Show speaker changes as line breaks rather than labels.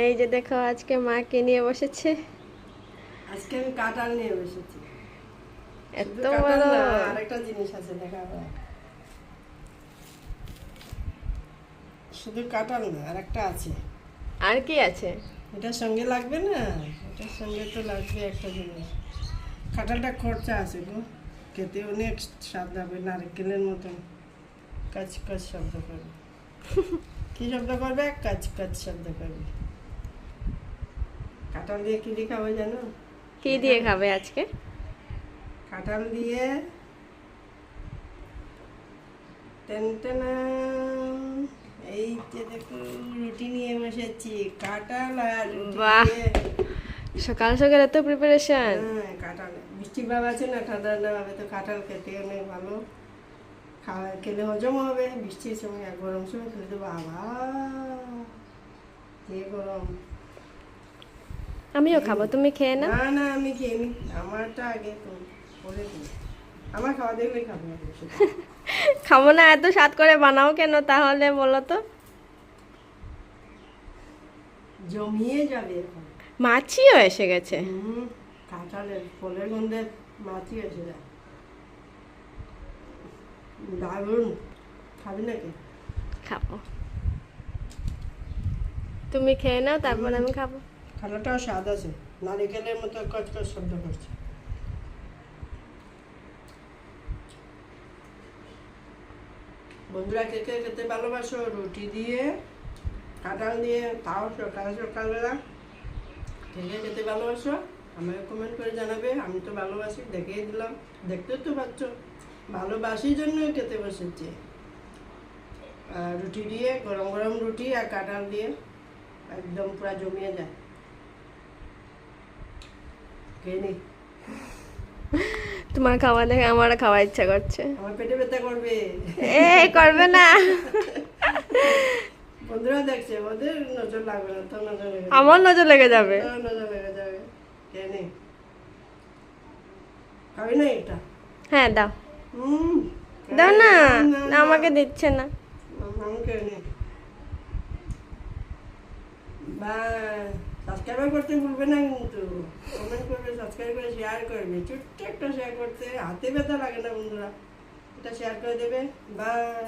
এই যে দেখো আজকে মাকে নিয়ে বসেছে।
আজকে আমি কাঁঠাল নিয়ে বসেছি।
এত
শুধু কাঁঠাল
বড়।
না, আরেকটা জিনিস আছে দেখাবো। শুধু কাঁঠাল না, আরেকটা আছে।
আর কি আছে?
এটার সঙ্গে লাগবে না, এটার সঙ্গে তো লাগবে একটা জিনিস। কাঁঠালটা খরচা আছে গো, খেতে অনেক স্বাদ হবে, নারকেলের মতন কাচ কাচ শব্দ করবে। কি শব্দ করবে? কাচ কাচ শব্দ করবে। কাঁঠাল দিয়ে কি দিয়ে খাবো জানো?
কি দিয়ে খাবে আজকে?
কাঁঠাল দিয়ে এই যে দেখো রুটি নিয়ে বসেছি, কাঁঠাল আর রুটি
বাহ।
দিয়ে।
সকাল সকাল এত প্রিপারেশন।
হ্যাঁ, কাঁঠাল বৃষ্টির ভাব আছে না, ঠান্ডা ঠান্ডা ভাবে তো কাঁঠাল খেতে অনেক ভালো। খাওয়া খেলে হজম হবে, বৃষ্টির সময় আর গরম সময় খেলে তো বাবা যে গরম।
আমিও খাবো, তুমি খেয়ে না।
না না, আমি খেয়ে নি, আমারটা আগে তো পরে দিই। আমার খাওয়া দেখলে খাবো না।
খাবো না, এত স্বাদ করে বানাও কেন তাহলে বলো তো?
জমিয়ে যাবে এখন।
মাছিও এসে গেছে।
কাঁঠালের ফলের গন্ধে মাছি এসে যায়। দারুণ, খাবি নাকি?
খাবো, তুমি খেয়ে নাও তারপর আমি খাবো।
খানাটাও স্বাদ আছে, নারিকেলের মতো কচকচ শব্দ করছে। বন্ধুরা, কে কে খেতে ভালোবাসো রুটি দিয়ে, কাঁঠাল দিয়ে, তাও সকাল সকালবেলা? কে কে খেতে ভালোবাসো আমাকে কমেন্ট করে জানাবে। আমি তো ভালোবাসি, দেখিয়ে দিলাম, দেখতে তো পাচ্ছ। ভালোবাসির জন্যই খেতে বসেছি। রুটি দিয়ে, গরম গরম রুটি আর কাঁঠাল দিয়ে একদম পুরো জমিয়ে যায়। খেয়ে নি।
তোমার খাওয়া দেখে আমার খাওয়ার ইচ্ছা করছে।
আমার পেটে ব্যথা করবে।
এই করবে না।
বন্ধুরা দেখছে, ওদের নজর লাগবে না, তো নজর লেগে যাবে।
আমার নজর লেগে যাবে।
তোর নজর লেগে যাবে। খেয়ে নি। খাবি না এটা?
হ্যাঁ দাও,
হুম,
দাও না।
না,
না, আমাকে দিচ্ছে না।
আমি খেয়ে নি। বাই। সাবস্ক্রাইব করতে ভুলবে না কিন্তু। কমেন্ট করবে, সাবস্ক্রাইব করে শেয়ার করবে। ছোট্ট একটা শেয়ার করতে হাতে ব্যথা লাগে না বন্ধুরা, এটা শেয়ার করে দেবে। বাই।